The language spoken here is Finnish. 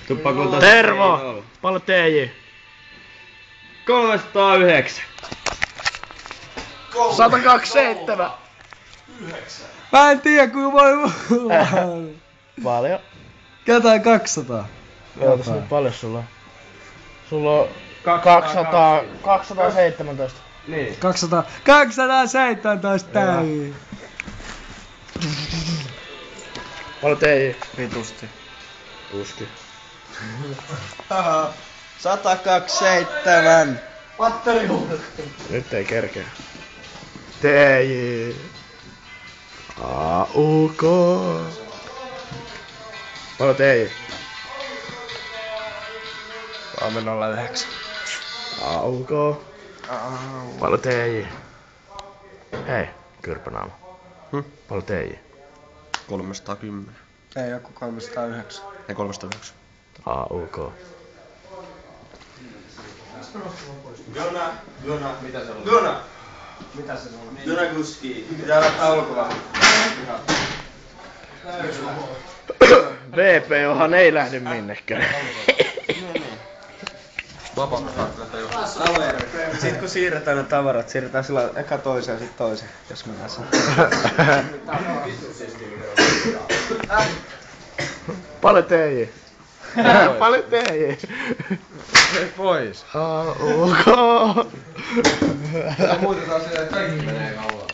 Tuppakunta. Tervo! Paljon TJ? 309. 127. Mä en tiedä kuinka voi Paljon. Ketään 200. Ootas nyt paljon sulla on? Sulla on 217. Niin. 217 täyy. Paljon TJ? Vitusti. Uski. 127. Patteri Nyt ei kerkeä. TJ. AUK. Paljon TJ? 309. AUK. Paljon TJ? Hei, kyrpänaama. Paljon TJ? 310. Ei joku 309. Ei 309. AUK. Jona, mitä se on? Jona! Mitä se on? Jona kuski. Pitää lähteä ulkoa. VPOhan ei lähdy minnekään. Sitten kun siirretään ne tavarat, siirretään sillä eka toiseen ja sit toiseen, jos mennään sen. Paljon TJ? Paljon TJ? Pois. AUK. Muutetaan sillä, että kaikki menee kauan.